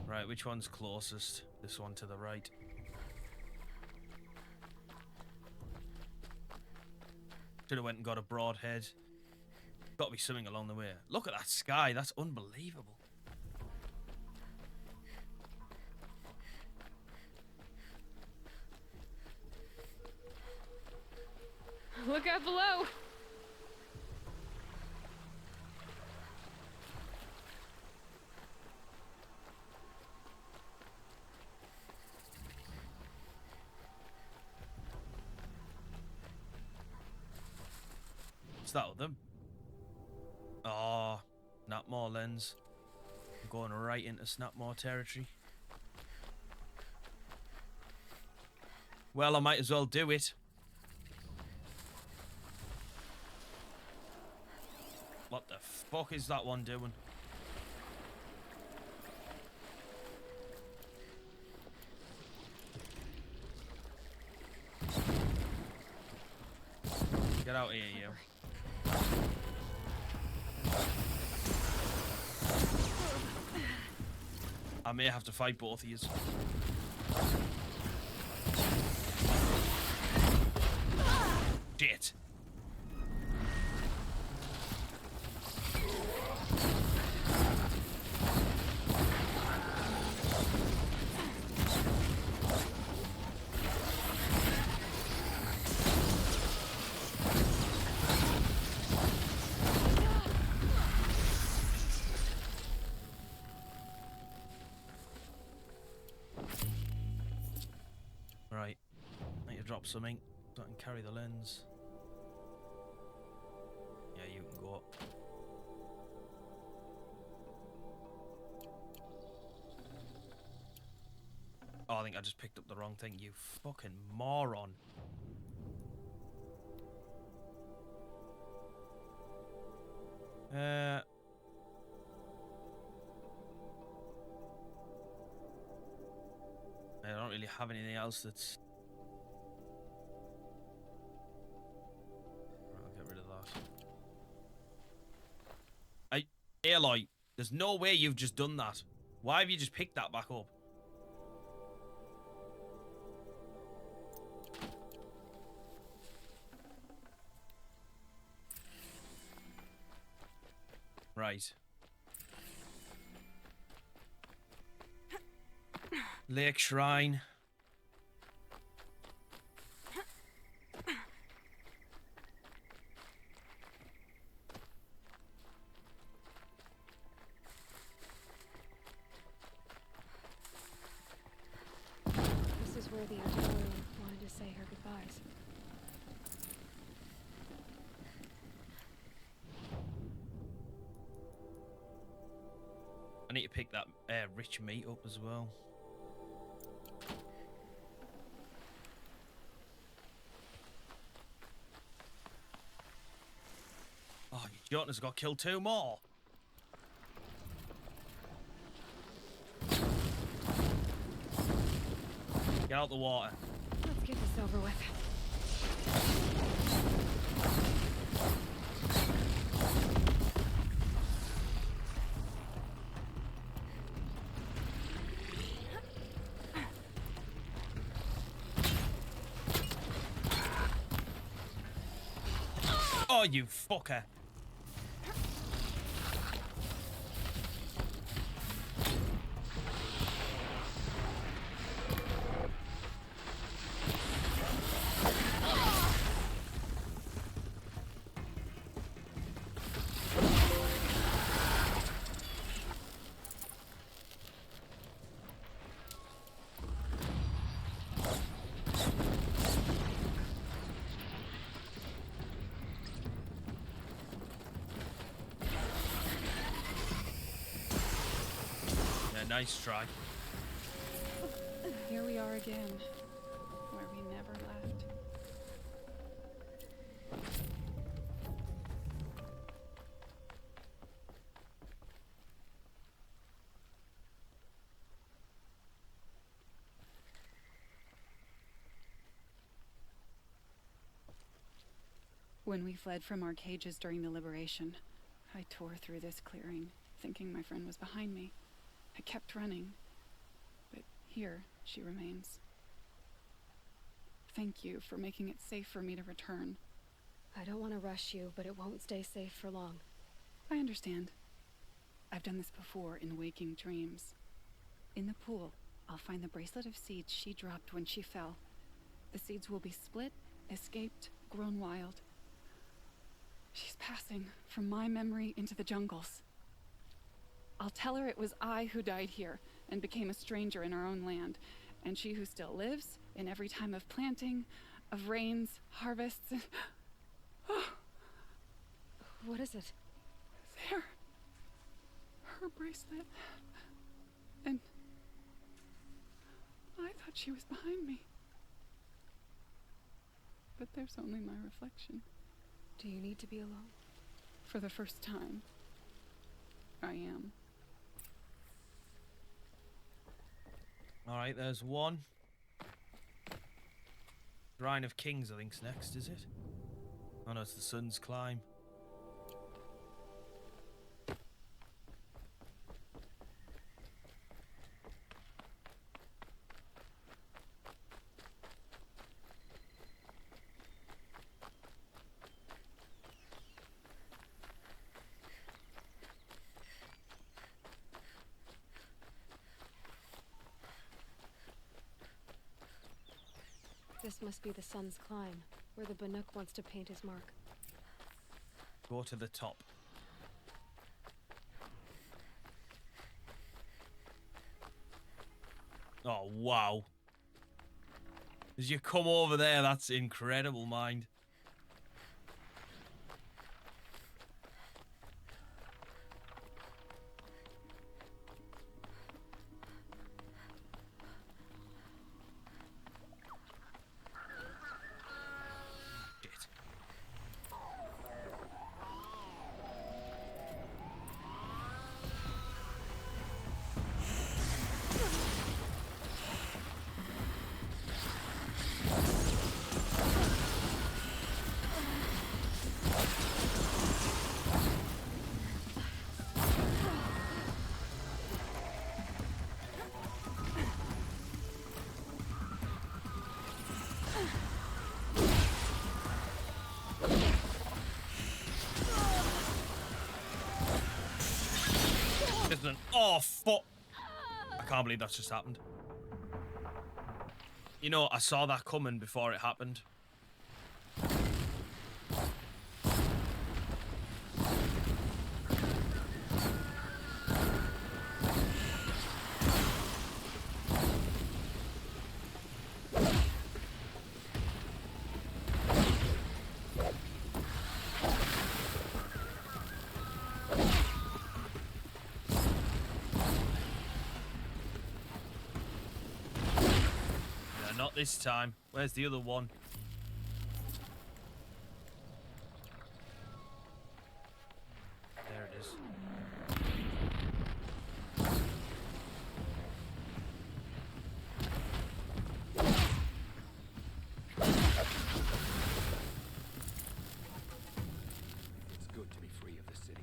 [SPEAKER 1] Right, which one's closest? This one to the right. Should have went and got a broadhead. Got to be something along the way. Look at that sky, that's unbelievable.
[SPEAKER 8] Look out below!
[SPEAKER 1] What's that with them? Oh, Snapmore lens. I'm going right into Snapmore territory. Well, I might as well do it. What the fuck is that one doing? Get out of here, you. I may have to fight both of you. Shit. Right, I need to drop something so I can carry the lens. Yeah, you can go up. Oh, I think I just picked up the wrong thing, you fucking moron. I don't really have anything else that's... I'll get rid of that. Aloy, there's no way you've just done that. Why have you just picked that back up? Right. Lake Shrine.
[SPEAKER 4] This is where the Emperor wanted to say her goodbyes.
[SPEAKER 1] I need to pick that rich meat up as well. Oh, Jordan's got killed 2 more. Get out the water.
[SPEAKER 4] Let's get this over with.
[SPEAKER 1] Oh, you fucker. Nice try.
[SPEAKER 16] Here we are again, where we never left. When we fled from our cages during the liberation, I tore through this clearing, thinking my friend was behind me. I kept running, but here she remains. Thank you for making it safe for me to return.
[SPEAKER 4] I don't want to rush you, but it won't stay safe for long.
[SPEAKER 16] I understand. I've done this before in waking dreams. In the pool, I'll find the bracelet of seeds she dropped when she fell. The seeds will be split, escaped, grown wild. She's passing from my memory into the jungles. I'll tell her it was I who died here and became a stranger in our own land, and she who still lives in every time of planting, of rains, harvests, and...
[SPEAKER 4] What is it?
[SPEAKER 16] There. Her bracelet. And I thought she was behind me. But there's only my reflection.
[SPEAKER 4] Do you need to be alone?
[SPEAKER 16] For the first time, I am.
[SPEAKER 1] Alright, there's one. Shrine of Kings, I think's next, is it? Oh no, it's the Sun's Climb.
[SPEAKER 4] This must be the Sun's Climb, where the Banuk wants to paint his mark.
[SPEAKER 1] Go to the top. Oh, wow. As you come over there, that's incredible, mind. accident. Oh, fuck. I can't believe that's just happened. You know, I saw that coming before it happened. Not this time. Where's the other one? There it is.
[SPEAKER 11] It's good to be free of the city.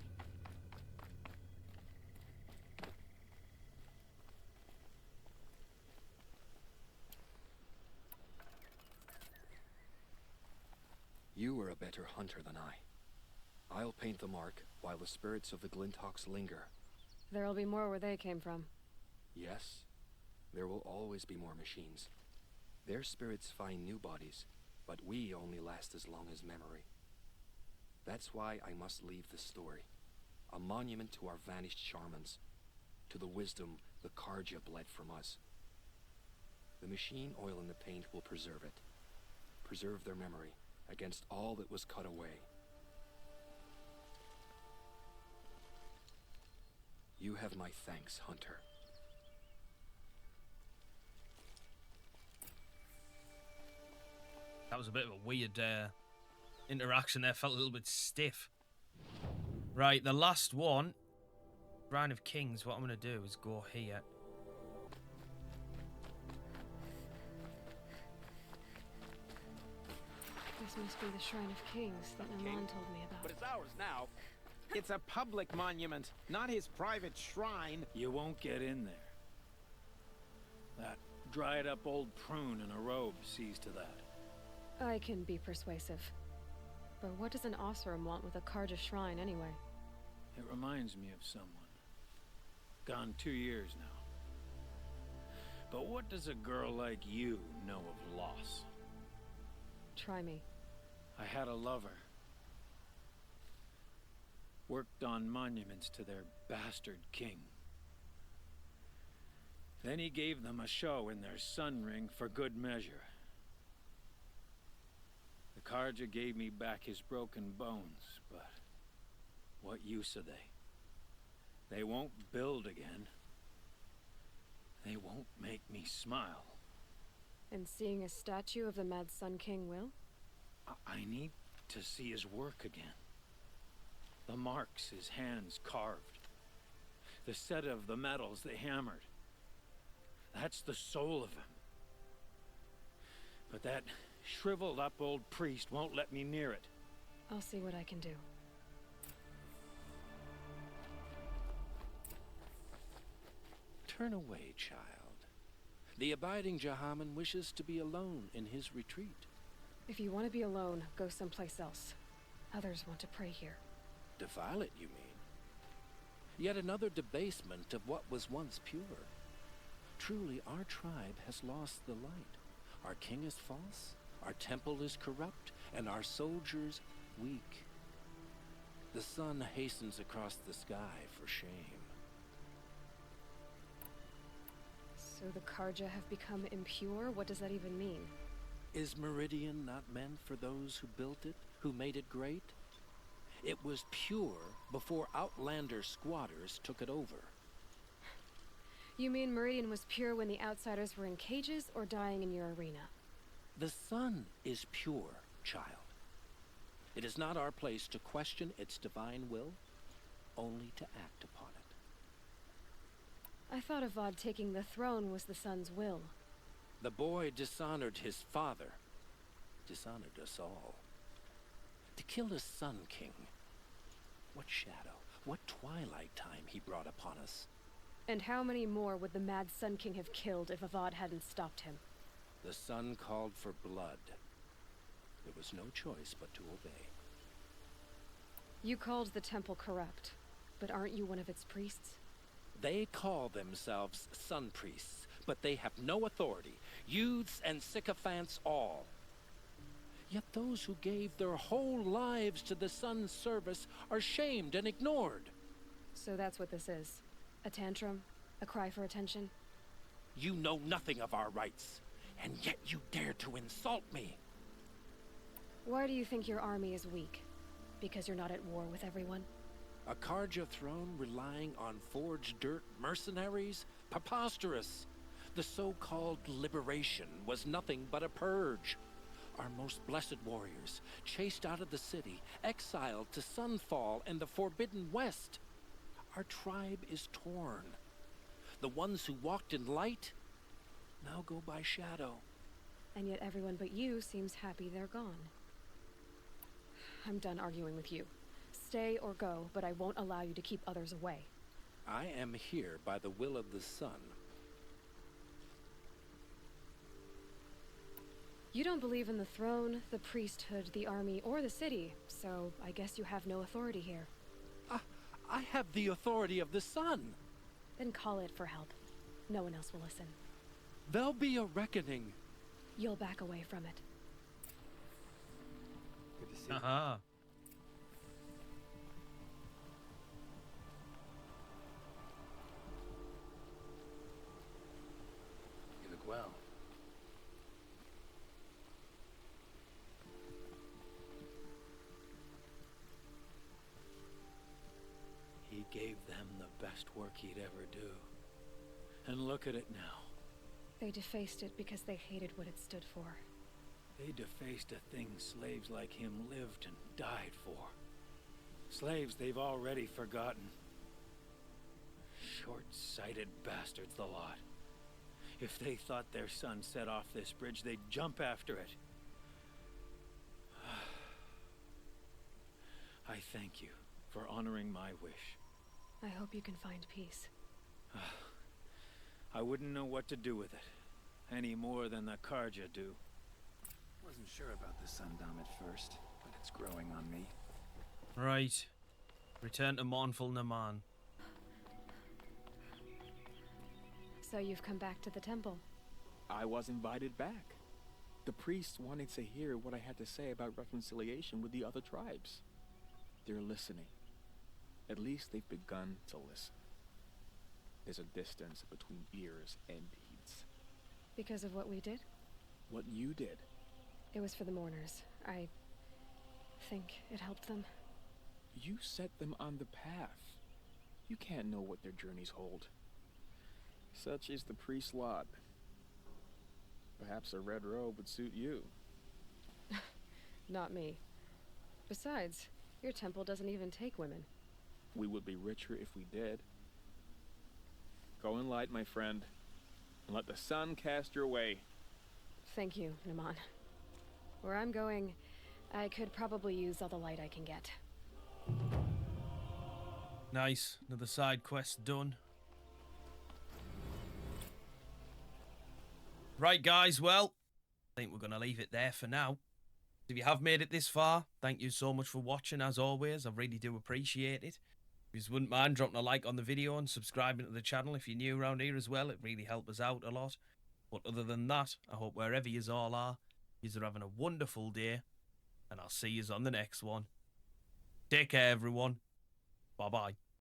[SPEAKER 11] You are a better hunter than I. I'll paint the mark while the spirits of the Glinthawks linger.
[SPEAKER 4] There'll be more where they came from.
[SPEAKER 11] Yes, there will always be more machines. Their spirits find new bodies, but we only last as long as memory. That's why I must leave this story. A monument to our vanished shamans, to the wisdom the Karja bled from us. The machine oil in the paint will preserve it. Preserve their memory against all that was cut away. You have my thanks, Hunter.
[SPEAKER 1] That was a bit of a weird interaction there. Felt a little bit stiff. Right, the last one. Shrine of Kings. What I'm going to do is go here.
[SPEAKER 4] This must be the Shrine of Kings that Naman told me about.
[SPEAKER 17] But it's ours now. It's a public monument, not his private shrine.
[SPEAKER 6] You won't get in there. That dried-up old prune in a robe sees to that.
[SPEAKER 4] I can be persuasive. But what does an Oseram want with a Karja shrine anyway?
[SPEAKER 6] It reminds me of someone. Gone 2 years now. But what does a girl like you know of loss?
[SPEAKER 4] Try me.
[SPEAKER 6] I had a lover. Worked on monuments to their bastard king. Then he gave them a show in their sun ring for good measure. The Karja gave me back his broken bones, but what use are they? They won't build again. They won't make me smile.
[SPEAKER 4] And seeing a statue of the Mad Sun King will?
[SPEAKER 6] I need to see his work again. The marks his hands carved. The set of the metals they hammered. That's the soul of him. But that shriveled up old priest won't let me near it.
[SPEAKER 4] I'll see what I can do.
[SPEAKER 11] Turn away, child. The abiding Jahaman wishes to be alone in his retreat.
[SPEAKER 4] If you want to be alone, go someplace else. Others want to pray here.
[SPEAKER 11] Defile it, you mean? Yet another debasement of what was once pure. Truly, our tribe has lost the light. Our king is false, our temple is corrupt, and our soldiers weak. The sun hastens across the sky for shame.
[SPEAKER 4] So the Karja have become impure? What does that even mean?
[SPEAKER 11] Is Meridian not meant for those who built it, who made it great? It was pure before outlander squatters took it over.
[SPEAKER 4] You mean Meridian was pure when the outsiders were in cages or dying in your arena?
[SPEAKER 11] The sun is pure, child. It is not our place to question its divine will, only to act upon it.
[SPEAKER 4] I thought Avad taking the throne was the sun's will.
[SPEAKER 11] The boy dishonored his father, dishonored us all. To kill a Sun King. What shadow, what twilight time he brought upon us.
[SPEAKER 4] And how many more would the Mad Sun King have killed if Avad hadn't stopped him?
[SPEAKER 11] The sun called for blood. There was no choice but to obey.
[SPEAKER 4] You called the temple corrupt, but aren't you one of its priests?
[SPEAKER 10] They call themselves sun priests, but they have no authority. Youths and sycophants all. Yet those who gave their whole lives to the sun's service are shamed and ignored.
[SPEAKER 4] So that's what this is. A tantrum? A cry for attention?
[SPEAKER 10] You know nothing of our rights, and yet you dare to insult me.
[SPEAKER 4] Why do you think your army is weak? Because you're not at war with everyone?
[SPEAKER 10] A Karja throne relying on forged dirt mercenaries? Preposterous. The so-called liberation was nothing but a purge. Our most blessed warriors, chased out of the city, exiled to Sunfall and the Forbidden West. Our tribe is torn. The ones who walked in light now go by shadow.
[SPEAKER 4] And yet everyone but you seems happy they're gone. I'm done arguing with you. Stay or go, but I won't allow you to keep others away.
[SPEAKER 10] I am here by the will of the sun.
[SPEAKER 4] You don't believe in the throne, the priesthood, the army, or the city, so I guess you have no authority here.
[SPEAKER 10] I have the authority of the sun.
[SPEAKER 4] Then call it for help. No one else will listen.
[SPEAKER 10] There'll be a reckoning.
[SPEAKER 4] You'll back away from it.
[SPEAKER 11] Good to see you.
[SPEAKER 1] Aha.
[SPEAKER 11] You look well.
[SPEAKER 6] He gave them the best work he'd ever do. And look at it now.
[SPEAKER 4] They defaced it because they hated what it stood for.
[SPEAKER 6] They defaced a thing slaves like him lived and died for. Slaves they've already forgotten. Short-sighted bastards, the lot. If they thought their son set off this bridge, they'd jump after it. I thank you for honoring my wish.
[SPEAKER 4] I hope you can find peace.
[SPEAKER 6] I wouldn't know what to do with it, any more than the Karja do.
[SPEAKER 11] Wasn't sure about the Sundom at first, but it's growing on me.
[SPEAKER 1] Right. Return to mournful Naman.
[SPEAKER 4] So you've come back to the temple?
[SPEAKER 9] I was invited back. The priests wanted to hear what I had to say about reconciliation with the other tribes. They're listening. At least they've begun to listen. There's a distance between ears and deeds.
[SPEAKER 4] Because of what we did?
[SPEAKER 9] What you did.
[SPEAKER 4] It was for the mourners. I think it helped them.
[SPEAKER 9] You set them on the path. You can't know what their journeys hold. Such is the priest's lot. Perhaps a red robe would suit you.
[SPEAKER 4] Not me. Besides, your temple doesn't even take women.
[SPEAKER 9] We would be richer if we did. Go in light, my friend, and let the sun cast your way.
[SPEAKER 4] Thank you, Naman. Where I'm going, I could probably use all the light I can get.
[SPEAKER 1] Nice. Another side quest done. Right, guys. Well, I think we're going to leave it there for now. If you have made it this far, thank you so much for watching, as always. I really do appreciate it. If you wouldn't mind dropping a like on the video and subscribing to the channel if you're new around here as well, it really helps us out a lot. But other than that, I hope wherever yous all are, yous are having a wonderful day, and I'll see yous on the next one. Take care, everyone. Bye-bye.